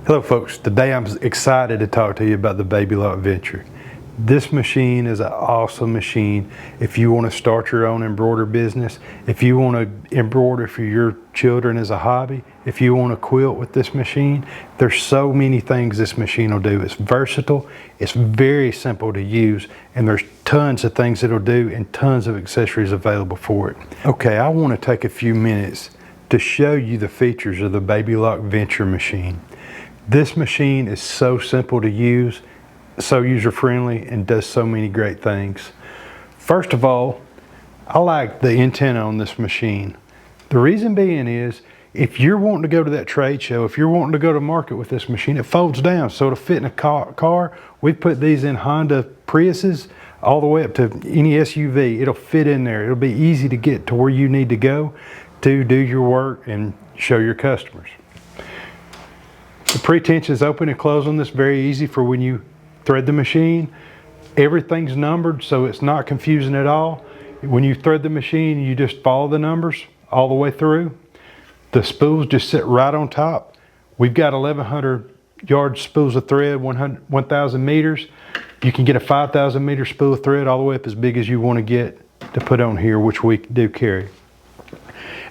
Hello folks, today I'm excited to talk to you about the Baby Lock Venture. This machine is an awesome machine if you want to start your own embroidery business, if you want to embroider for your children as a hobby, if you want to quilt with this machine. There's so many things this machine will do. It's versatile, it's very simple to use, and there's tons of things it'll do and tons of accessories available for it. Okay, I want to take a few minutes to show you the features of the Baby Lock Venture machine. This machine is so simple to use, so user-friendly, and does so many great things. First of all, I like the antenna on this machine. The reason being is, if you're wanting to go to that trade show, if you're wanting to go to market with this machine, it folds down so it'll fit in a car. We put these in Honda Priuses all the way up to any SUV. It'll fit in there. It'll be easy to get to where you need to go to do your work and show your customers. The pre-tension is open and closed on this, very easy for when you thread the machine. Everything's numbered, so it's not confusing at all. When you thread the machine, you just follow the numbers all the way through. The spools just sit right on top. We've got 1,100 yard spools of thread, 1,000 meters. You can get a 5,000 meter spool of thread all the way up as big as you want to get to put on here, which we do carry.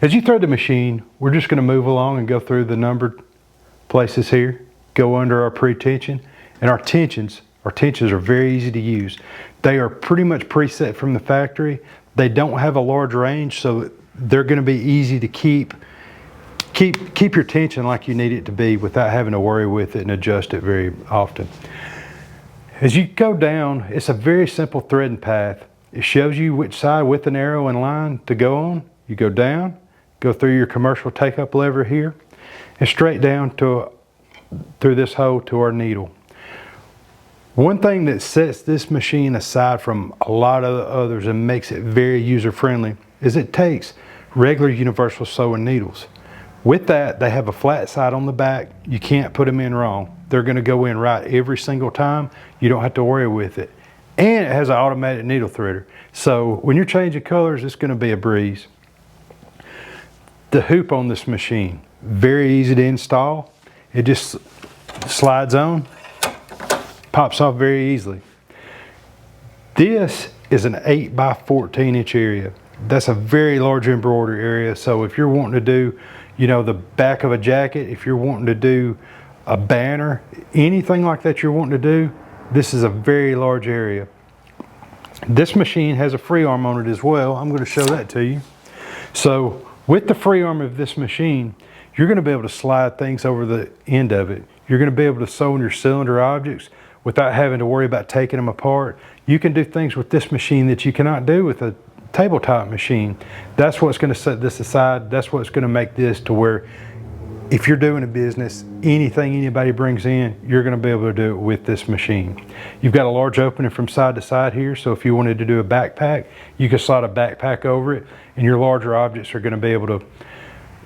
As you thread the machine, we're just going to move along and go through the numbered places here, go under our pre-tension, and our tensions are very easy to use. They are pretty much preset from the factory. They don't have a large range, so they're going to be easy to keep your tension like you need it to be without having to worry with it and adjust it very often. As you go down, it's a very simple threading path. It shows you which side with an arrow and line to go on. You go down, go through your commercial take-up lever here, and straight down through this hole to our needle. One thing that sets this machine aside from a lot of the others and makes it very user-friendly is it takes regular universal sewing needles. With that, they have a flat side on the back. You can't put them in wrong. They're going to go in right every single time. You don't have to worry with it. And it has an automatic needle threader. So when you're changing colors, it's going to be a breeze. The hoop on this machine, very easy to install. It just slides on, pops off very easily. This is an 8 by 14 inch area. That's a very large embroidery area. So if you're wanting to do, the back of a jacket, if you're wanting to do a banner, anything like that you're wanting to do, this is a very large area. This machine has a free arm on it as well. I'm going to show that to you. So with the free arm of this machine, you're going to be able to slide things over the end of it. You're going to be able to sew in your cylinder objects without having to worry about taking them apart. You can do things with this machine that you cannot do with a tabletop machine. That's what's going to set this aside. That's what's going to make this to where if you're doing a business, anything anybody brings in, you're going to be able to do it with this machine. You've got a large opening from side to side here, so if you wanted to do a backpack, you can slide a backpack over it, and your larger objects are going to be able to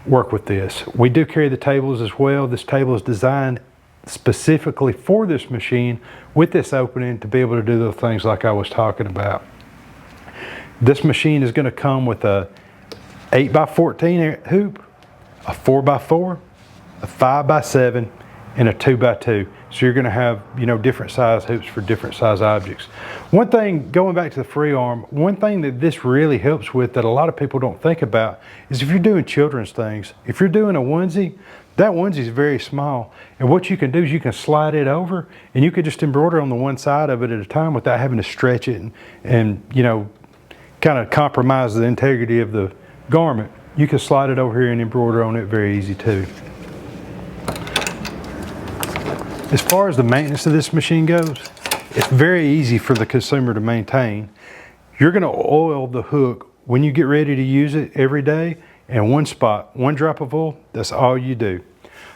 work with this. We do carry the tables as well. This table is designed specifically for this machine with this opening to be able to do those things like I was talking about. This machine is going to come with a 8 by 14 hoop, a 4 by 4, a 5 by 7, and a 2 by 2. So you're going to have, different size hoops for different size objects. One thing, going back to the free arm, one thing that this really helps with that a lot of people don't think about is if you're doing children's things, if you're doing a onesie, that onesie is very small. And what you can do is you can slide it over and you can just embroider on the one side of it at a time without having to stretch it and kind of compromise the integrity of the garment. You can slide it over here and embroider on it very easy too. As far as the maintenance of this machine goes, it's very easy for the consumer to maintain. You're going to oil the hook when you get ready to use it every day, and one spot, one drop of oil, that's all you do.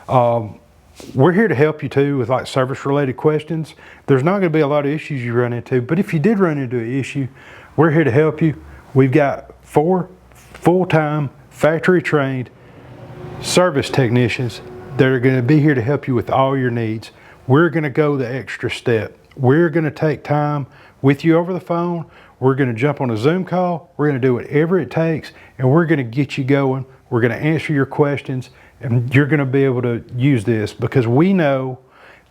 We're here to help you too with like service related questions. There's not going to be a lot of issues you run into, but if you did run into an issue, we're here to help you. We've got 4 full-time factory trained service technicians that are going to be here to help you with all your needs. We're going to go the extra step. We're going to take time with you over the phone. We're going to jump on a Zoom call. We're going to do whatever it takes, and we're going to get you going. We're going to answer your questions, And you're going to be able to use this, because we know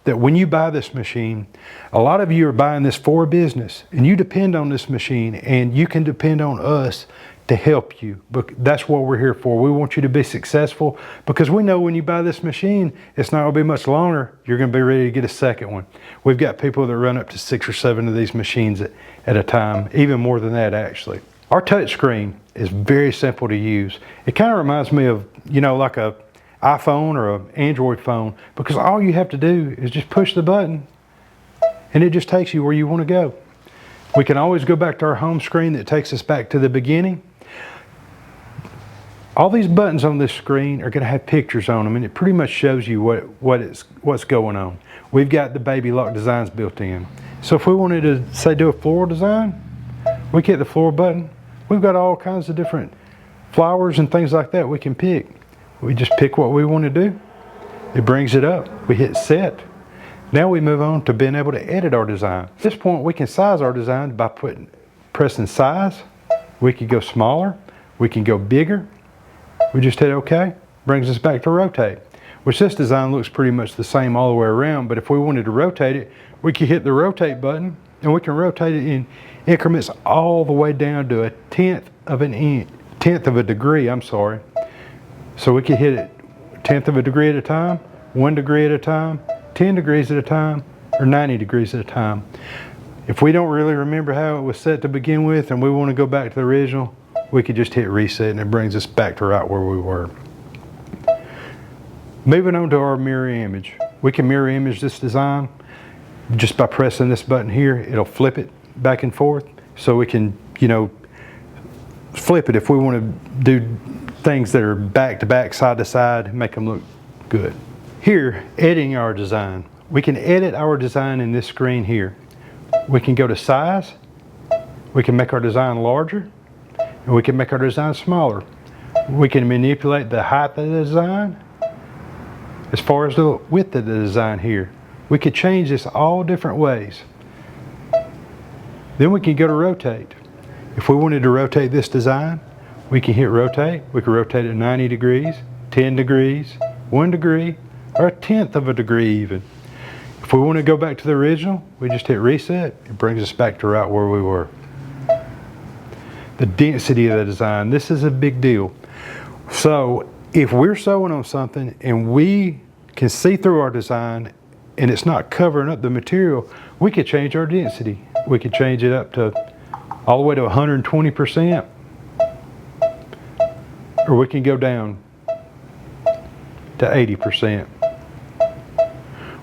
that when you buy this machine, a lot of you are buying this for a business, and you depend on this machine, and you can depend on us to help you. But that's what we're here for. We want you to be successful, because we know when you buy this machine, it's not going to be much longer. You're going to be ready to get a second one. We've got people that run up to 6 or 7 of these machines at a time, even more than that actually. Our touch screen is very simple to use. It kind of reminds me of, like a iPhone or an Android phone, because all you have to do is just push the button and it just takes you where you want to go. We can always go back to our home screen that takes us back to the beginning. All these buttons on this screen are going to have pictures on them, and it pretty much shows you what's going on. We've got the baby lock designs built in. So if we wanted to, say, do a floral design, we hit the floral button. We've got all kinds of different flowers and things like that we can pick. We just pick what we want to do. It brings it up. We hit set. Now we move on to being able to edit our design. At this point, we can size our design by pressing size. We can go smaller. We can go bigger. We just hit OK. Brings us back to rotate, which this design looks pretty much the same all the way around, but if we wanted to rotate it, we could hit the rotate button, and we can rotate it in increments all the way down to a tenth of a degree, So we could hit it 1/10 of a degree at a time, 1 degree at a time, 10 degrees at a time, or 90 degrees at a time. If we don't really remember how it was set to begin with and we want to go back to the original, we could just hit reset and it brings us back to right where we were. Moving on to our mirror image. We can mirror image this design just by pressing this button here. It'll flip it back and forth, so we can, flip it if we want to do things that are back to back, side to side, make them look good. Here, editing our design. We can edit our design in this screen here. We can go to size. We can make our design larger, and we can make our design smaller. We can manipulate the height of the design as far as the width of the design here. We could change this all different ways. Then we can go to rotate. If we wanted to rotate this design, we can hit rotate. We can rotate it 90 degrees, 10 degrees, 1 degree, or 1/10 of a degree even. If we want to go back to the original, we just hit reset. It brings us back to right where we were. The density of the design, this is a big deal. So if we're sewing on something and we can see through our design and it's not covering up the material, we could change our density. We could change it up to all the way to 120%, or we can go down to 80%.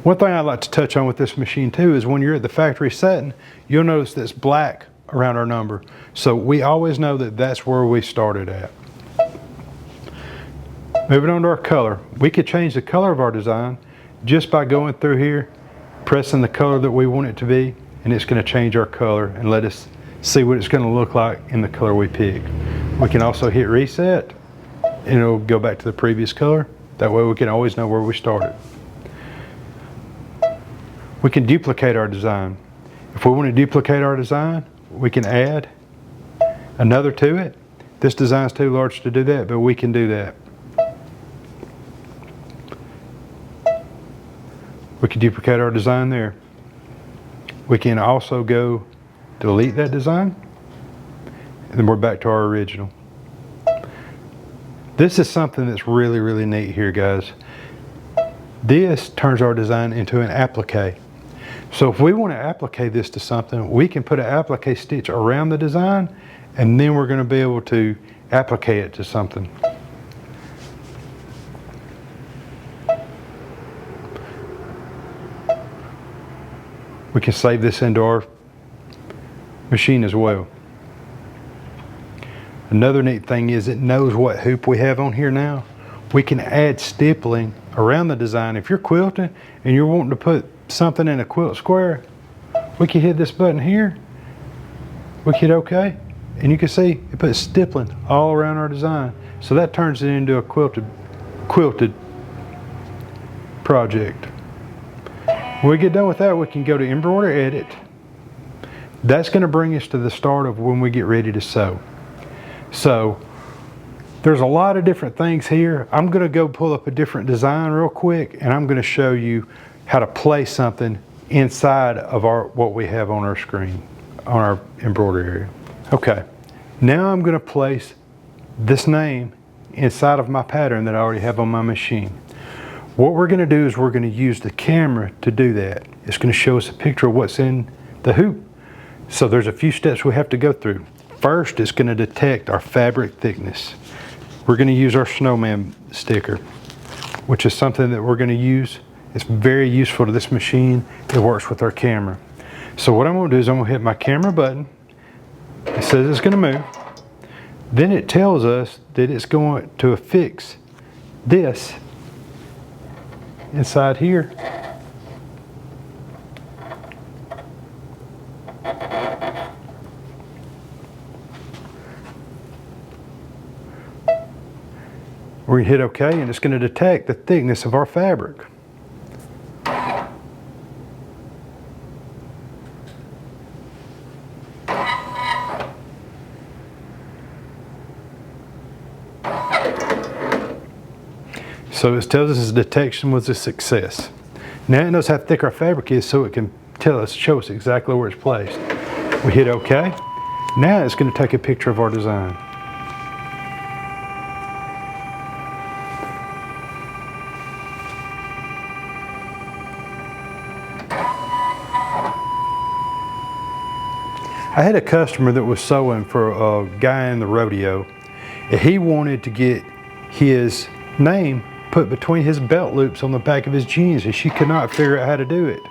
One thing I'd like to touch on with this machine too is when you're at the factory setting, you'll notice this black around our number. So we always know that that's where we started at. Moving on to our color. We could change the color of our design just by going through here, pressing the color that we want it to be, and it's going to change our color and let us see what it's going to look like in the color we pick. We can also hit reset and it'll go back to the previous color. That way we can always know where we started. We can duplicate our design. If we want to duplicate our design, we can add another to it. This design's too large to do that, but we can do that. We can duplicate our design there. We can also go delete that design, and then we're back to our original. This is something that's really, really neat here, guys. This turns our design into an applique. So if we want to applique this to something, we can put an applique stitch around the design, and then we're going to be able to applique it to something. We can save this into our machine as well. Another neat thing is it knows what hoop we have on here now. We can add stippling around the design. If you're quilting and you're wanting to put something in a quilt square, we can hit this button here. We hit OK, and you can see it puts stippling all around our design. So that turns it into a quilted project. When we get done with that, we can go to embroider edit. That's going to bring us to the start of when we get ready to sew. So There's a lot of different things here. I'm going to go pull up a different design real quick, and I'm going to show you how to place something inside of what we have on our screen, on our embroidery area. Okay, now I'm going to place this name inside of my pattern that I already have on my machine. What we're going to do is we're going to use the camera to do that. It's going to show us a picture of what's in the hoop. So there's a few steps we have to go through. First, it's going to detect our fabric thickness. We're going to use our Snowman sticker, which is something that we're going to use. It's very useful to this machine. It works with our camera. So what I'm going to do is I'm going to hit my camera button. It says it's going to move. Then it tells us that it's going to affix this inside here. We're going to hit OK, and it's going to detect the thickness of our fabric. So it tells us its detection was a success. Now it knows how thick our fabric is, so it can show us exactly where it's placed. We hit OK. Now it's going to take a picture of our design. I had a customer that was sewing for a guy in the rodeo, and he wanted to get his name put between his belt loops on the back of his jeans, and she could not figure out how to do it.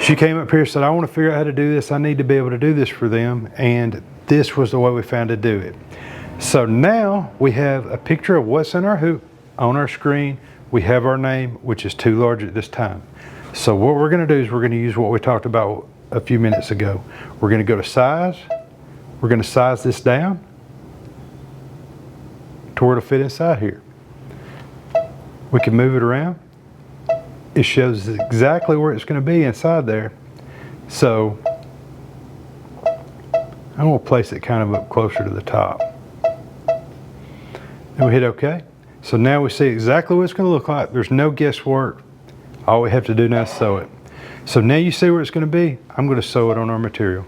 She came up here and said, I want to figure out how to do this. I need to be able to do this for them, and this was the way we found to do it. So now we have a picture of what's in our hoop on our screen. We have our name, which is too large at this time. So what we're going to do is we're going to use what we talked about a few minutes ago. We're going to go to size. We're going to size this down to where it'll fit inside here. We can move it around. It shows exactly where it's going to be inside there. So I'm going to place it kind of up closer to the top. Then we hit OK. So now we see exactly what it's going to look like. There's no guesswork. All we have to do now is sew it. So now you see where it's going to be. I'm going to sew it on our material.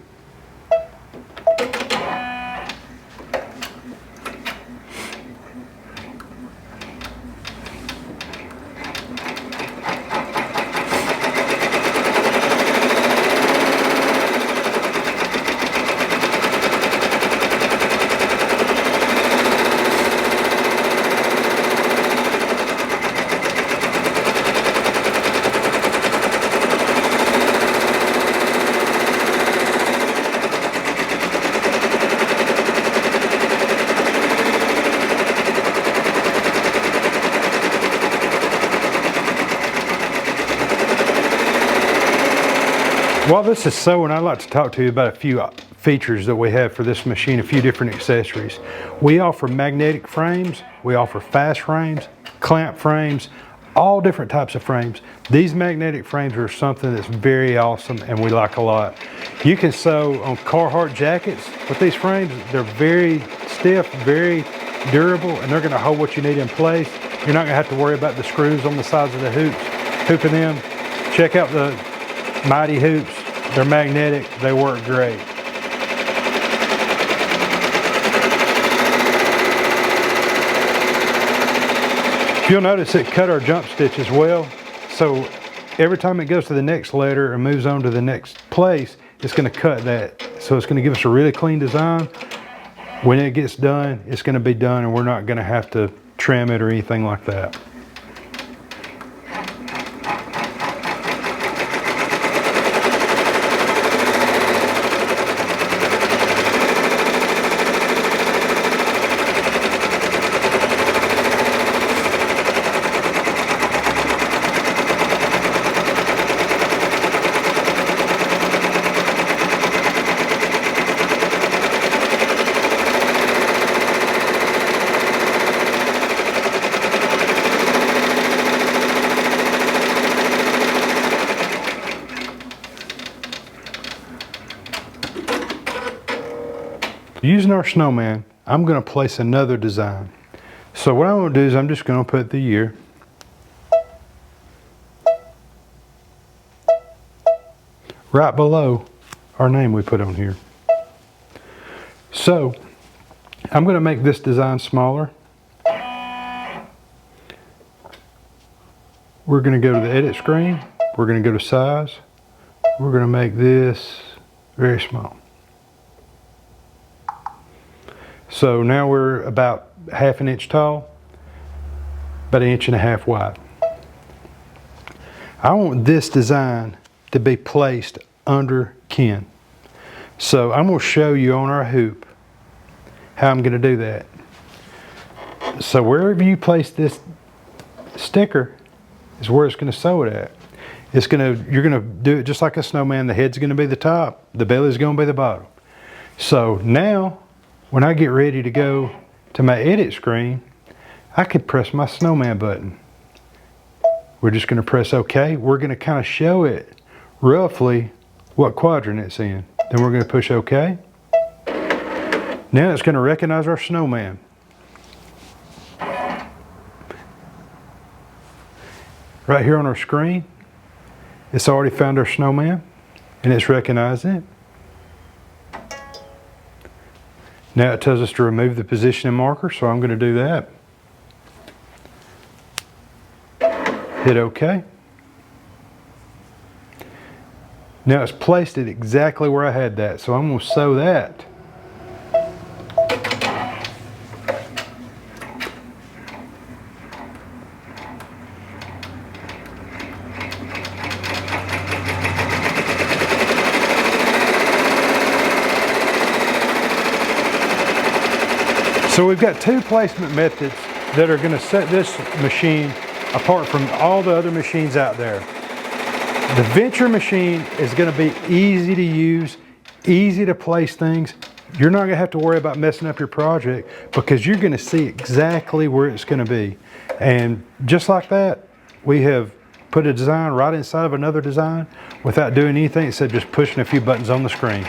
While this is sewing, I'd like to talk to you about a few features that we have for this machine, a few different accessories. We offer magnetic frames, we offer fast frames, clamp frames, all different types of frames. These magnetic frames are something that's very awesome and we like a lot. You can sew on Carhartt jackets with these frames. They're very stiff, very durable, and they're going to hold what you need in place. You're not going to have to worry about the screws on the sides of the hoops, hooping them. Check out the Mighty hoops. They're magnetic. They work great. You'll notice it cut our jump stitch as well. So every time it goes to the next letter or moves on to the next place, it's going to cut that. So it's going to give us a really clean design. When it gets done, it's going to be done and we're not going to have to trim it or anything like that. Using our Snowman, I'm going to place another design. So what I'm going to do is I'm just going to put the year. Right below our name we put on here. So I'm going to make this design smaller. We're going to go to the edit screen. We're going to go to size. We're going to make this very small. So now we're about 1/2 inch tall, about 1.5 inches wide. I want this design to be placed under Ken. So I'm going to show you on our hoop how I'm going to do that. So wherever you place this sticker is where it's going to sew it at. You're going to do it just like a snowman. The head's going to be the top, the belly's going to be the bottom. So now when I get ready to go to my edit screen, I could press my snowman button. We're just going to press OK. We're going to kind of show it roughly what quadrant it's in. Then we're going to push OK. Now it's going to recognize our snowman. Right here on our screen, it's already found our snowman and it's recognizing it. Now it tells us to remove the positioning marker, so I'm going to do that. Hit OK. Now it's placed it exactly where I had that, so I'm going to sew that. So we've got two placement methods that are going to set this machine apart from all the other machines out there. The Venture machine is going to be easy to use, easy to place things. You're not going to have to worry about messing up your project because you're going to see exactly where it's going to be. And just like that, we have put a design right inside of another design without doing anything except just pushing a few buttons on the screen.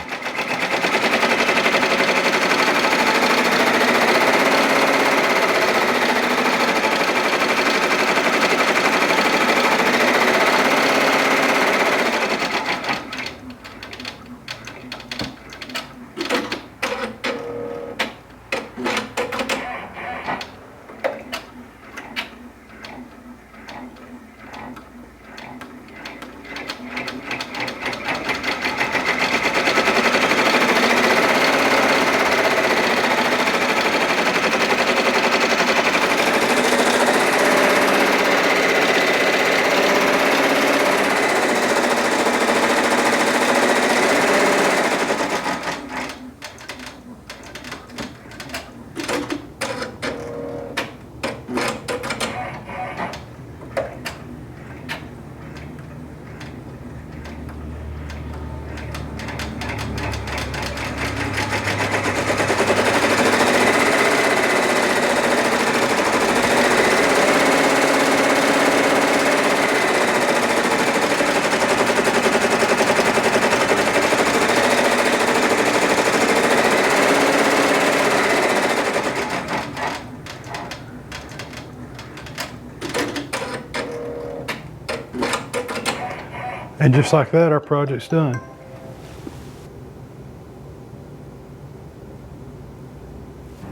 And just like that, our project's done.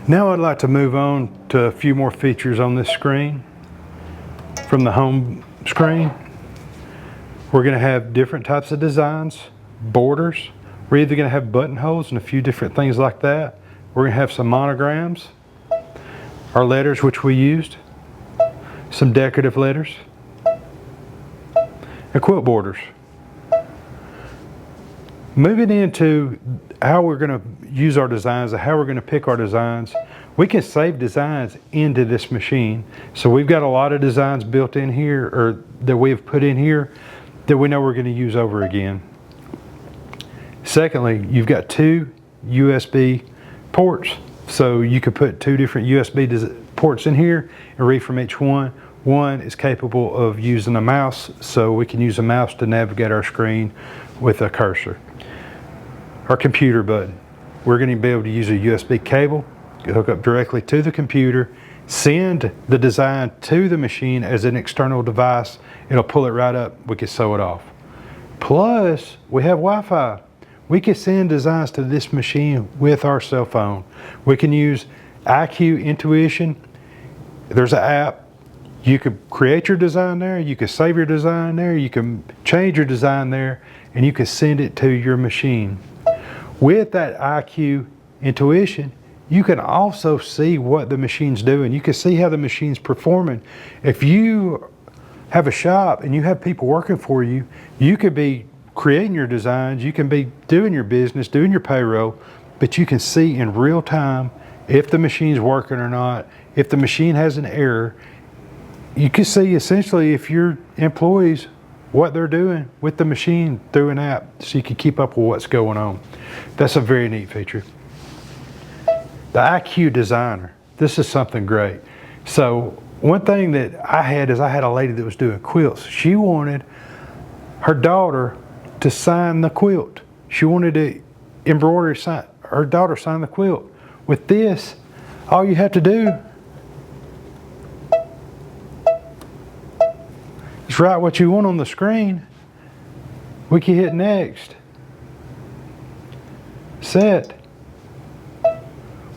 Now I'd like to move on to a few more features on this screen. From the home screen, we're going to have different types of designs, borders. We're either going to have buttonholes and a few different things like that. We're going to have some monograms, our letters which we used, some decorative letters, and quilt borders. Moving into how we're going to use our designs and how we're going to pick our designs, we can save designs into this machine. So we've got a lot of designs built in here, or that we've put in here, that we know we're going to use over again. Secondly, you've got two USB ports. So you could put two different USB ports in here and read from each one. One is capable of using a mouse, so we can use a mouse to navigate our screen with a cursor. Our computer button. We're going to be able to use a USB cable hook up directly to the computer, send the design to the machine as an external device. It'll pull it right up. We can sew it off. Plus, we have Wi-Fi. We can send designs to this machine with our cell phone. We can use IQ Intuition. There's an app. You could create your design there. You could save your design there. You can change your design there, and you can send it to your machine. With that IQ Intuition, you can also see what the machine's doing. You can see how the machine's performing. If you have a shop and you have people working for you, you could be creating your designs, you can be doing your business, doing your payroll, but you can see in real time if the machine's working or not, if the machine has an error. You can see essentially if your employees, what they're doing with the machine through an app, so you can keep up with what's going on. That's a very neat feature. The IQ Designer, this is something great. So one thing that I had is I had a lady that was doing quilts. She wanted her daughter to sign the quilt. She wanted to embroider, her daughter sign the quilt. With this, all you have to do is write what you want on the screen. We can hit next. Set.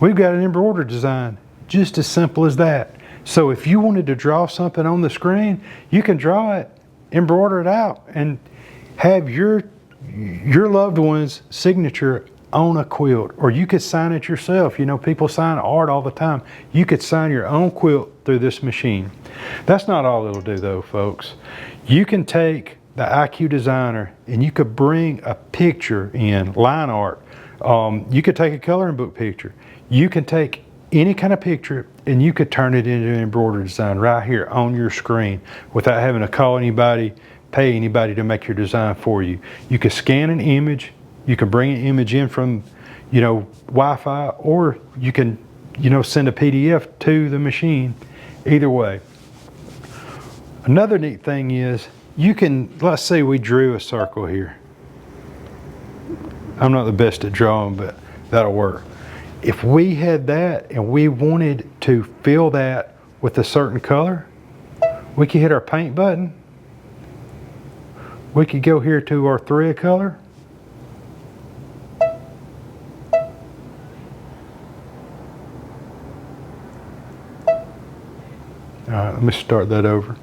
We've got an embroidery design, just as simple as that. So if you wanted to draw something on the screen, you can draw it, embroider it out, and have your loved one's signature on a quilt. Or you could sign it yourself. You know, people sign art all the time. You could sign your own quilt through this machine. That's not all it'll do though, folks. You can take the IQ Designer and you could bring a picture in, line art. You could take a coloring book picture. You can take any kind of picture and you could turn it into an embroidery design right here on your screen without having to call anybody, pay anybody to make your design for you. You can scan an image, you can bring an image in from, Wi-Fi, or you can, send a PDF to the machine. Either way. Another neat thing is you can, let's say we drew a circle here. I'm not the best at drawing, but that'll work. If we had that and we wanted to fill that with a certain color, we could hit our paint button. We could go here to our thread color. All right, let me start that over.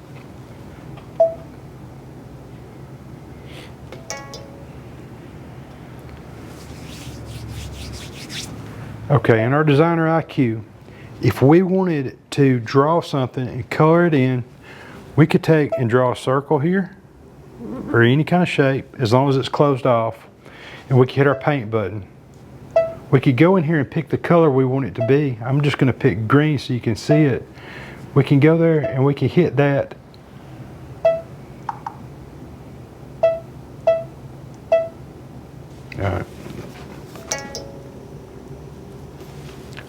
Okay, in our Designer IQ, if we wanted to draw something and color it in, we could take and draw a circle here, or any kind of shape, as long as it's closed off, and we could hit our paint button. We could go in here and pick the color we want it to be. I'm just going to pick green so you can see it. We can go there and we can hit that. All right.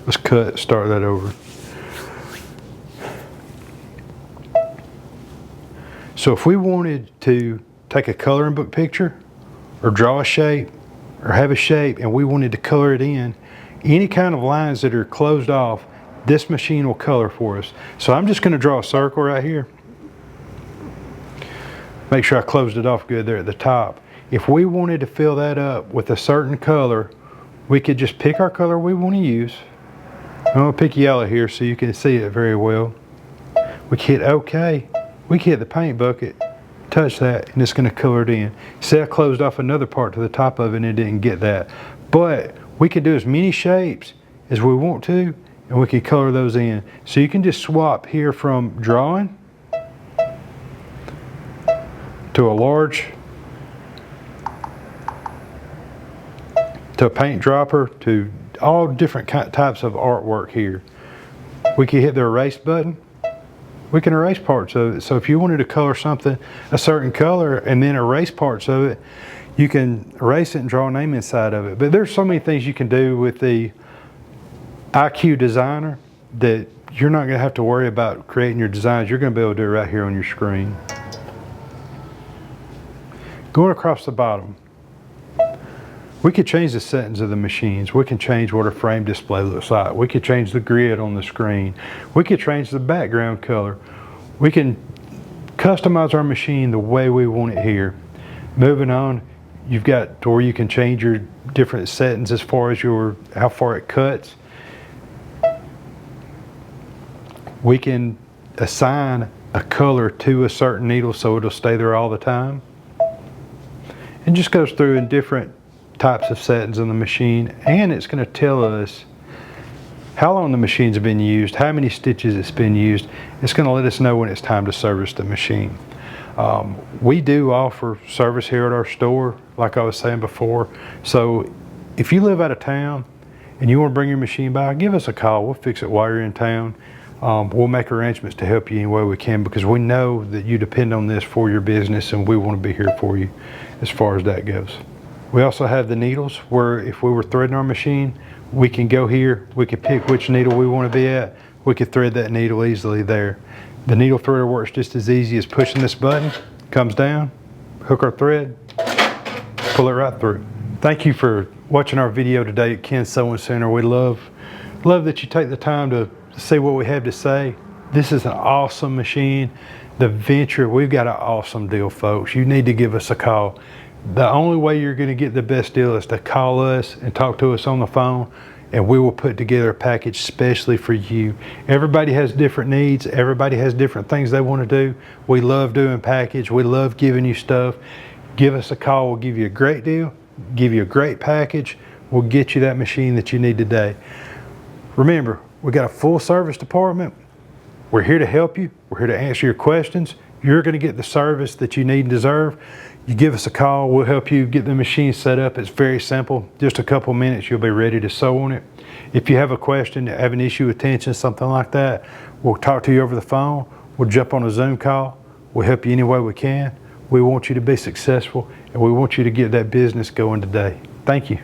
Let's cut, start that over. So if we wanted to take a coloring book picture or draw a shape or have a shape and we wanted to color it in, any kind of lines that are closed off, this machine will color for us. So I'm just going to draw a circle right here. Make sure I closed it off good there at the top. If we wanted to fill that up with a certain color, we could just pick our color we want to use. I'm going to pick yellow here so you can see it very well. We can hit OK. We can hit the paint bucket, touch that, and it's going to color it in. See, I closed off another part to the top of it and it didn't get that. But we can do as many shapes as we want to, and we can color those in. So you can just swap here from drawing to a large, to a paint dropper, to all different types of artwork here. We can hit the erase button. We can erase parts of it. So if you wanted to color something a certain color and then erase parts of it, you can erase it and draw a name inside of it. But there's so many things you can do with the IQ Designer that you're not going to have to worry about creating your designs. You're going to be able to do it right here on your screen. Going across the bottom, We could change the settings of the machines. We can change what our frame display looks like. We could change the grid on the screen. We could change the background color. We can customize our machine the way we want it here. Moving on, you've got to where you can change your different settings as far as how far it cuts. We can assign a color to a certain needle so it'll stay there all the time. It just goes through in different types of settings on the machine, and it's going to tell us how long the machine's been used, how many stitches it's been used. It's going to let us know when it's time to service the machine. We do offer service here at our store, like I was saying before. So if you live out of town and you want to bring your machine by, give us a call. We'll fix it while you're in town. We'll make arrangements to help you any way we can, because we know that you depend on this for your business, and we want to be here for you as far as that goes. We also have the needles where if we were threading our machine, we can go here, we can pick which needle we want to be at, we could thread that needle easily there. The needle threader works just as easy as pushing this button, comes down, hook our thread, pull it right through. Thank you for watching our video today at Ken's Sewing Center. We love that you take the time to see what we have to say. This is an awesome machine. The Venture, we've got an awesome deal, folks. You need to give us a call. The only way you're going to get the best deal is to call us and talk to us on the phone, and we will put together a package specially for you. Everybody has different needs. Everybody has different things they want to do. We love doing package. We love giving you stuff. Give us a call. We'll give you a great deal, give you a great package. We'll get you that machine that you need today. Remember, we got a full service department. We're here to help you. We're here to answer your questions. You're going to get the service that you need and deserve. You give us a call, we'll help you get the machine set up. It's very simple. Just a couple minutes, you'll be ready to sew on it. If you have a question, have an issue with tension, something like that, we'll talk to you over the phone. We'll jump on a Zoom call. We'll help you any way we can. We want you to be successful, and we want you to get that business going today. Thank you.